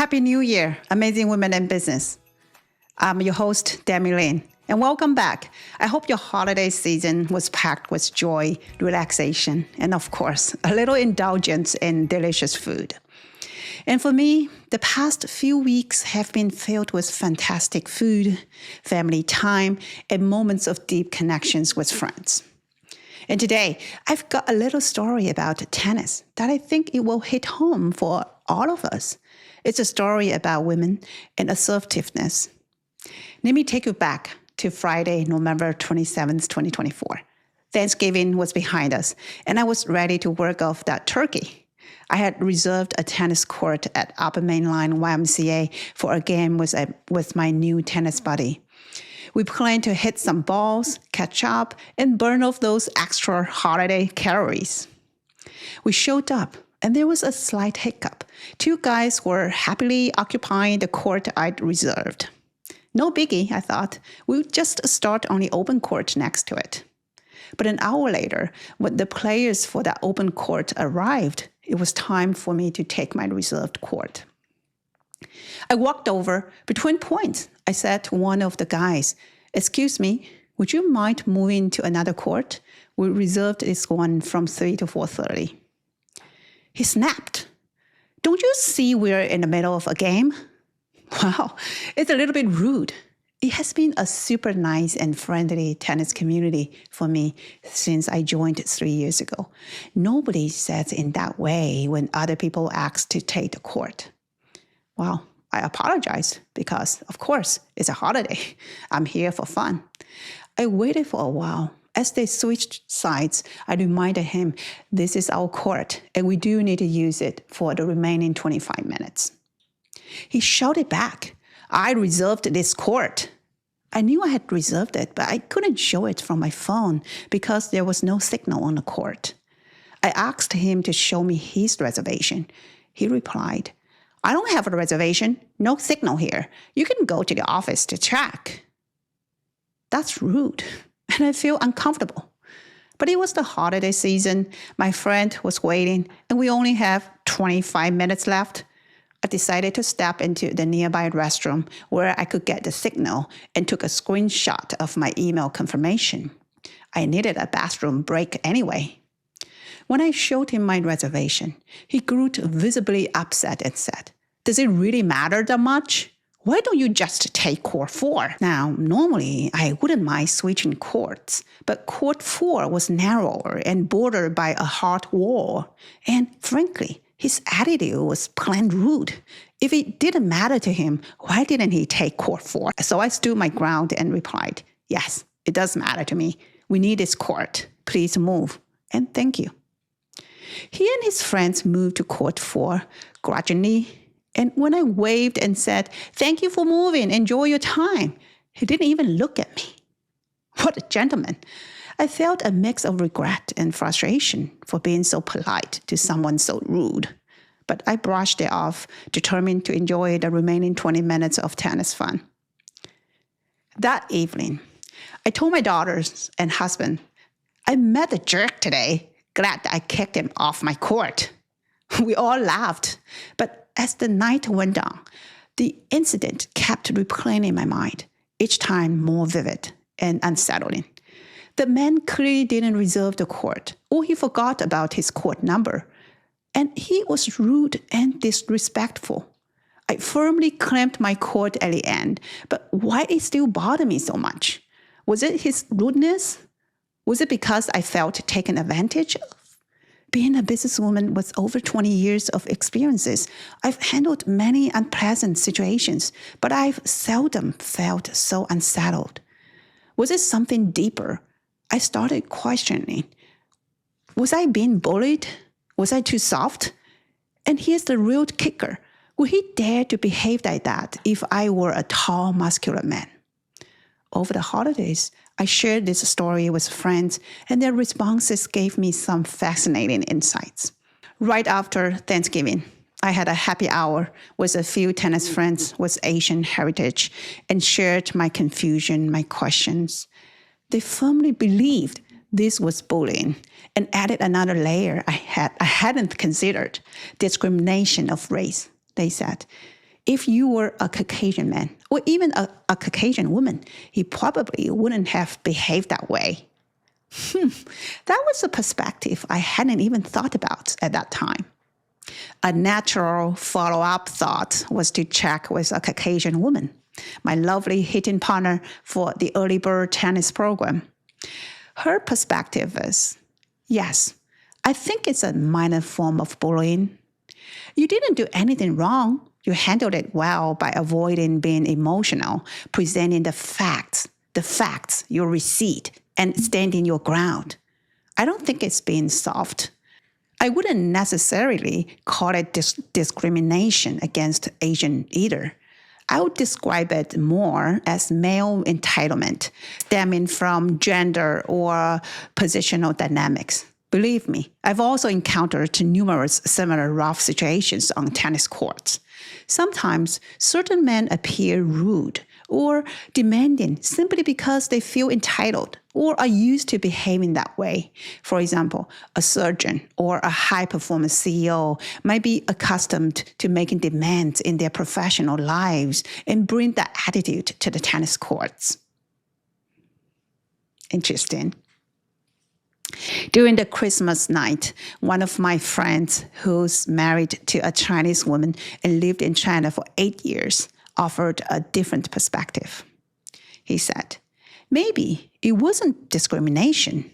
Happy New Year, amazing women in business. I'm your host, Demi Lin, and welcome back. I hope your holiday season was packed with joy, relaxation, and of course, a little indulgence in delicious food. And for me, the past few weeks have been filled with fantastic food, family time, and moments of deep connections with friends. And today, I've got a little story about tennis that I think it will hit home for all of us. It's a story about women and assertiveness. Let me take you back to Friday, November 27th, 2024. Thanksgiving was behind us, and I was ready to work off that turkey. I had reserved a tennis court at Upper Mainline YMCA for a game with my new tennis buddy. We planned to hit some balls, catch up, and burn off those extra holiday calories. We showed up, and there was a slight hiccup. Two guys were happily occupying the court I'd reserved. No biggie, I thought. We'll just start on the open court next to it. But an hour later, when the players for that open court arrived, it was time for me to take my reserved court. I walked over. Between points, I said to one of the guys, "Excuse me, would you mind moving to another court? We reserved this one from 3 to 4:30. He snapped. "Don't you see we're in the middle of a game?" Wow, it's a little bit rude. It has been a super nice and friendly tennis community for me since I joined 3 years ago. Nobody says in that way when other people ask to take the court. Well, I apologized because, of course, it's a holiday. I'm here for fun. I waited for a while. As they switched sides, I reminded him, this is our court, and we do need to use it for the remaining 25 minutes. He shouted back, "I reserved this court." I knew I had reserved it, but I couldn't show it from my phone because there was no signal on the court. I asked him to show me his reservation. He replied, "I don't have a reservation, no signal here. You can go to the office to check." That's rude, and I feel uncomfortable. But it was the holiday season, my friend was waiting, and we only have 25 minutes left. I decided to step into the nearby restroom where I could get the signal and took a screenshot of my email confirmation. I needed a bathroom break anyway. When I showed him my reservation, he grew visibly upset and said, "Does it really matter that much? Why don't you just take court 4? Now, normally, I wouldn't mind switching courts, but court 4 was narrower and bordered by a hard wall. And frankly, his attitude was plain rude. If it didn't matter to him, why didn't he take court 4? So I stood my ground and replied, "Yes, it does matter to me. We need this court. Please move. And thank you." He and his friends moved to court 4 grudgingly, and when I waved and said, "Thank you for moving, enjoy your time," he didn't even look at me. What a gentleman. I felt a mix of regret and frustration for being so polite to someone so rude. But I brushed it off, determined to enjoy the remaining 20 minutes of tennis fun. That evening, I told my daughters and husband, "I met a jerk today. Glad I kicked him off my court." We all laughed, but as the night went on, the incident kept replaying in my mind, each time more vivid and unsettling. The man clearly didn't reserve the court, or he forgot about his court number, and he was rude and disrespectful. I firmly claimed my court at the end, but why it still bothered me so much? Was it his rudeness? Was it because I felt taken advantage of? Being a businesswoman with over 20 years of experiences, I've handled many unpleasant situations, but I've seldom felt so unsettled. Was it something deeper? I started questioning. Was I being bullied? Was I too soft? And here's the real kicker. Would he dare to behave like that if I were a tall, muscular man? Over the holidays, I shared this story with friends, and their responses gave me some fascinating insights. Right after Thanksgiving, I had a happy hour with a few tennis friends with Asian heritage and shared my confusion, my questions. They firmly believed this was bullying and added another layer I hadn't considered, discrimination of race. They said, if you were a Caucasian man or even a Caucasian woman, he probably wouldn't have behaved that way. That was a perspective I hadn't even thought about at that time. A natural follow-up thought was to check with a Caucasian woman, my lovely hitting partner for the early bird tennis program. Her perspective is, yes, I think it's a minor form of bullying. You didn't do anything wrong. You handled it well by avoiding being emotional, presenting the facts, your receipt, and standing your ground. I don't think it's being soft. I wouldn't necessarily call it discrimination against Asian either. I would describe it more as male entitlement stemming from gender or positional dynamics. Believe me, I've also encountered numerous similar rough situations on tennis courts. Sometimes certain men appear rude or demanding simply because they feel entitled or are used to behaving that way. For example, a surgeon or a high-performance CEO might be accustomed to making demands in their professional lives and bring that attitude to the tennis courts. Interesting. During the Christmas night, one of my friends who's married to a Chinese woman and lived in China for 8 years offered a different perspective. He said, maybe it wasn't discrimination.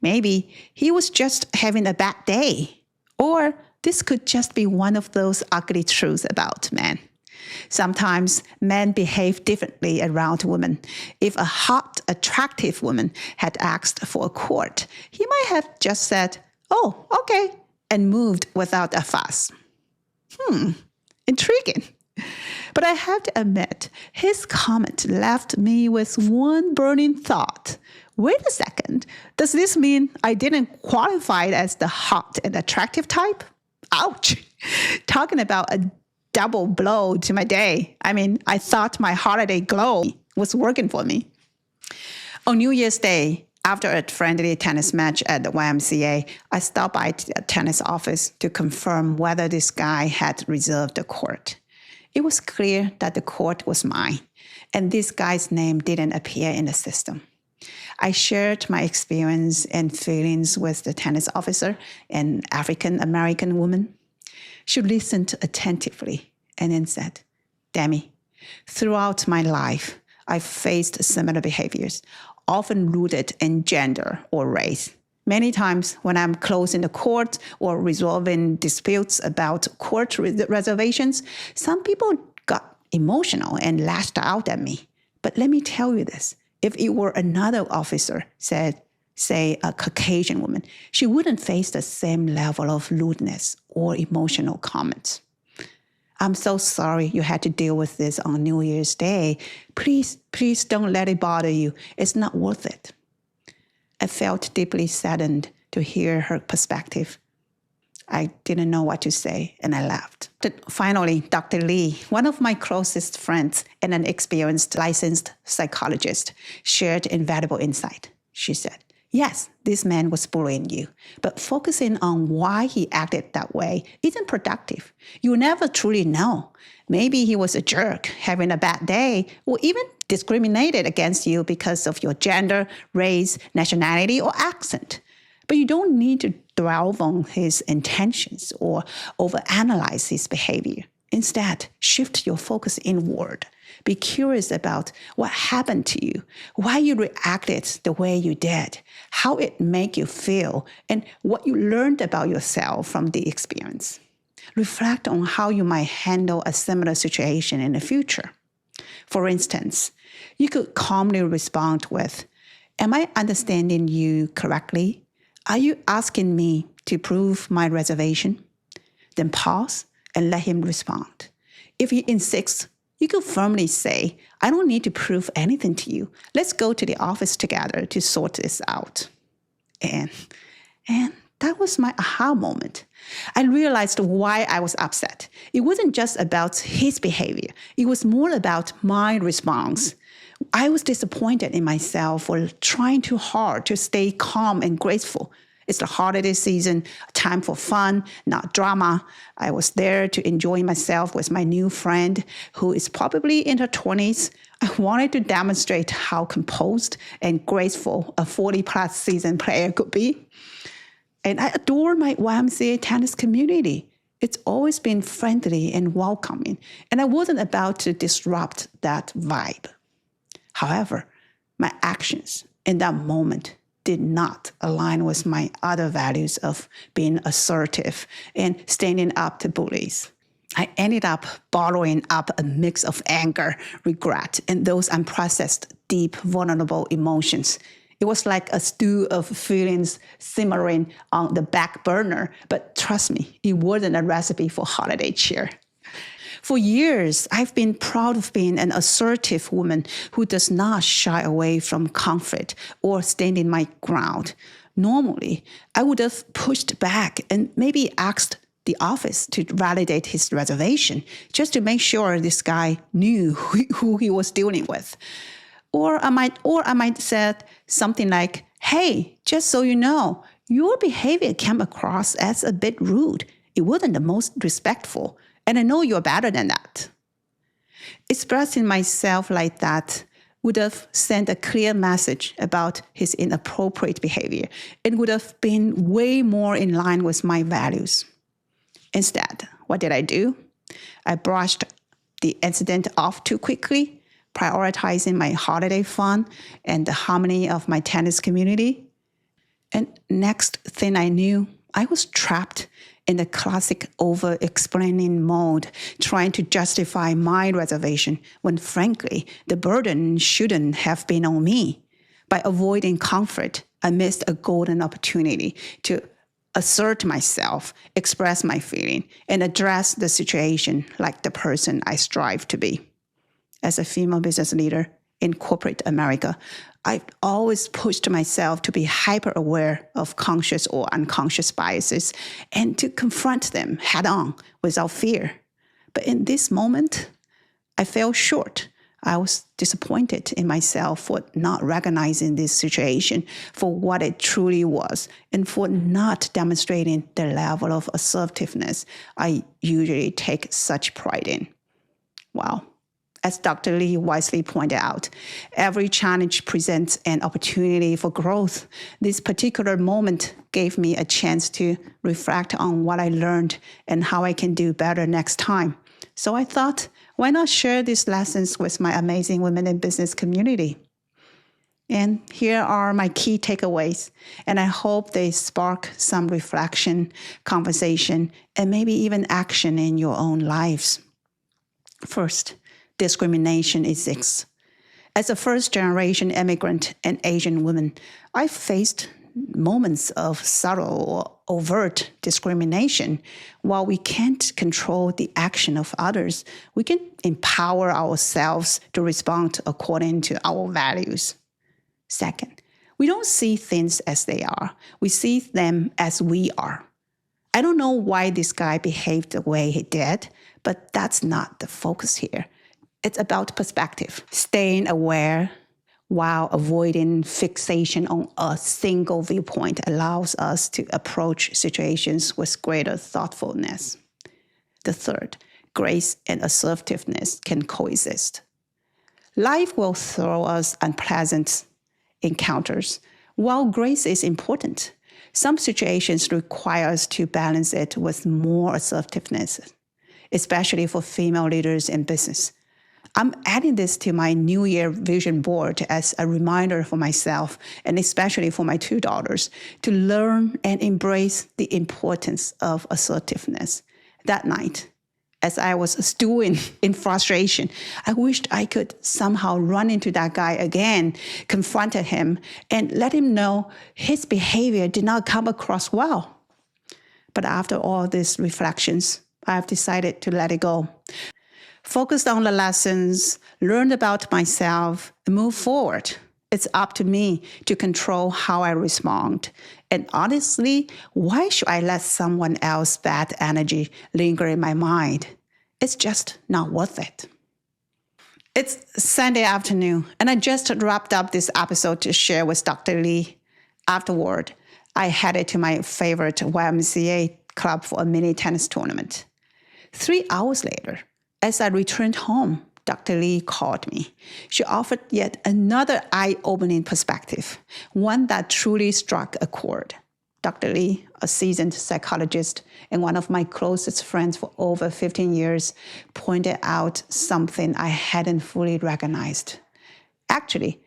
Maybe he was just having a bad day. Or this could just be one of those ugly truths about men. Sometimes men behave differently around women. If a hot, attractive woman had asked for a court, he might have just said, "Oh, okay," and moved without a fuss. Intriguing. But I have to admit, his comment left me with one burning thought. Wait a second, does this mean I didn't qualify as the hot and attractive type? Ouch! Talking about a double blow to my day. I thought my holiday glow was working for me. On New Year's Day, after a friendly tennis match at the YMCA, I stopped by the tennis office to confirm whether this guy had reserved the court. It was clear that the court was mine, and this guy's name didn't appear in the system. I shared my experience and feelings with the tennis officer, an African-American woman. She listened attentively and then said, "Demi, throughout my life, I've faced similar behaviors, often rooted in gender or race. Many times when I'm closing the court or resolving disputes about court reservations, some people got emotional and lashed out at me. But let me tell you this, if it were another officer, say a Caucasian woman, she wouldn't face the same level of rudeness or emotional comments. I'm so sorry you had to deal with this on New Year's Day. Please don't let it bother you. It's not worth it." I felt deeply saddened to hear her perspective. I didn't know what to say, and I left. Finally, Dr. Lee, one of my closest friends and an experienced licensed psychologist, shared invaluable insight. She said, "Yes, this man was bullying you, but focusing on why he acted that way isn't productive. You'll never truly know. Maybe he was a jerk, having a bad day, or even discriminated against you because of your gender, race, nationality, or accent. But you don't need to dwell on his intentions or overanalyze his behavior. Instead, shift your focus inward. Be curious about what happened to you, why you reacted the way you did, how it made you feel, and what you learned about yourself from the experience. Reflect on how you might handle a similar situation in the future. For instance, you could calmly respond with, "Am I understanding you correctly? Are you asking me to prove my reservation?" Then pause and let him respond. If he insists, you could firmly say, "I don't need to prove anything to you. Let's go to the office together to sort this out." And that was my aha moment. I realized why I was upset. It wasn't just about his behavior. It was more about my response. I was disappointed in myself for trying too hard to stay calm and graceful. It's the holiday season, a time for fun, not drama. I was there to enjoy myself with my new friend who is probably in her 20s. I wanted to demonstrate how composed and graceful a 40-plus season player could be. And I adore my YMCA tennis community. It's always been friendly and welcoming, and I wasn't about to disrupt that vibe. However, my actions in that moment did not align with my other values of being assertive and standing up to bullies. I ended up bottling up a mix of anger, regret, and those unprocessed, deep, vulnerable emotions. It was like a stew of feelings simmering on the back burner, but trust me, it wasn't a recipe for holiday cheer. For years, I've been proud of being an assertive woman who does not shy away from conflict or standing my ground. Normally, I would have pushed back and maybe asked the office to validate his reservation just to make sure this guy knew who he was dealing with. Or I might said something like, "Hey, just so you know, your behavior came across as a bit rude. It wasn't the most respectful. And I know you're better than that." Expressing myself like that would have sent a clear message about his inappropriate behavior. It would have been way more in line with my values. Instead, what did I do? I brushed the incident off too quickly, prioritizing my holiday fun and the harmony of my tennis community. And next thing I knew, I was trapped in the classic over-explaining mode, trying to justify my reservation when, frankly, the burden shouldn't have been on me. By avoiding conflict, I missed a golden opportunity to assert myself, express my feeling, and address the situation like the person I strive to be. As a female business leader in corporate America, I've always pushed myself to be hyper-aware of conscious or unconscious biases and to confront them head-on without fear. But in this moment, I fell short. I was disappointed in myself for not recognizing this situation for what it truly was and for not demonstrating the level of assertiveness I usually take such pride in. Wow. As Dr. Lee wisely pointed out, every challenge presents an opportunity for growth. This particular moment gave me a chance to reflect on what I learned and how I can do better next time. So I thought, why not share these lessons with my amazing women in business community? And here are my key takeaways, and I hope they spark some reflection, conversation, and maybe even action in your own lives. First, discrimination exists. As a first-generation immigrant and Asian woman, I faced moments of subtle or overt discrimination. While we can't control the action of others, we can empower ourselves to respond according to our values. Second, we don't see things as they are. We see them as we are. I don't know why this guy behaved the way he did, but that's not the focus here. It's about perspective, staying aware while avoiding fixation on a single viewpoint allows us to approach situations with greater thoughtfulness. The third, grace and assertiveness can coexist. Life will throw us unpleasant encounters. While grace is important, some situations require us to balance it with more assertiveness, especially for female leaders in business. I'm adding this to my New Year vision board as a reminder for myself, and especially for my two daughters, to learn and embrace the importance of assertiveness. That night, as I was stewing in frustration, I wished I could somehow run into that guy again, confront him, and let him know his behavior did not come across well. But after all these reflections, I've decided to let it go. Focused on the lessons, learned about myself, and move forward. It's up to me to control how I respond. And honestly, why should I let someone else's bad energy linger in my mind? It's just not worth it. It's Sunday afternoon, and I just wrapped up this episode to share with Dr. Lee. Afterward, I headed to my favorite YMCA club for a mini tennis tournament. 3 hours later, as I returned home, Dr. Lee called me. She offered yet another eye-opening perspective, one that truly struck a chord. Dr. Lee, a seasoned psychologist and one of my closest friends for over 15 years, pointed out something I hadn't fully recognized. Actually,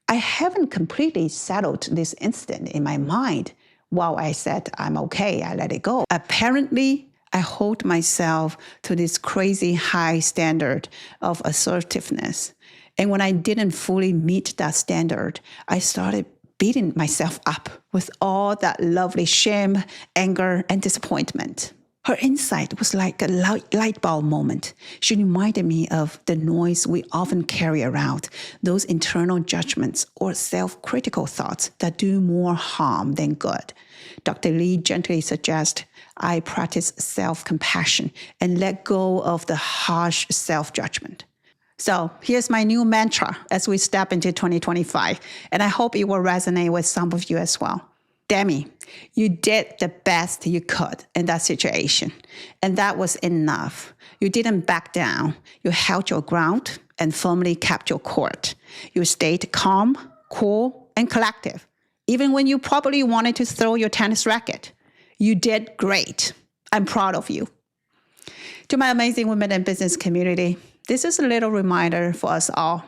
I haven't completely settled this incident in my mind. While I said, I'm okay, I let it go. Apparently, I hold myself to this crazy high standard of assertiveness. And when I didn't fully meet that standard, I started beating myself up with all that lovely shame, anger, and disappointment. Her insight was like a light bulb moment. She reminded me of the noise we often carry around, those internal judgments or self-critical thoughts that do more harm than good. Dr. Lee gently suggests I practice self-compassion and let go of the harsh self-judgment. So here's my new mantra as we step into 2025, and I hope it will resonate with some of you as well. Demi, you did the best you could in that situation, and that was enough. You didn't back down. You held your ground and firmly kept your court. You stayed calm, cool, and collective, even when you probably wanted to throw your tennis racket. You did great. I'm proud of you. To my amazing women in business community, this is a little reminder for us all.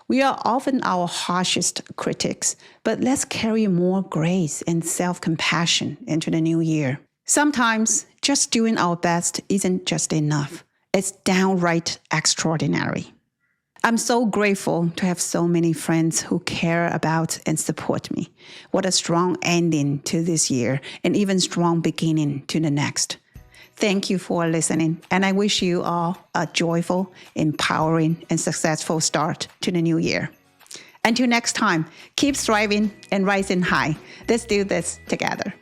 We are often our harshest critics, but let's carry more grace and self-compassion into the new year. Sometimes just doing our best isn't just enough. It's downright extraordinary. I'm so grateful to have so many friends who care about and support me. What a strong ending to this year, and even strong beginning to the next. Thank you for listening, and I wish you all a joyful, empowering, and successful start to the new year. Until next time, keep thriving and rising high. Let's do this together.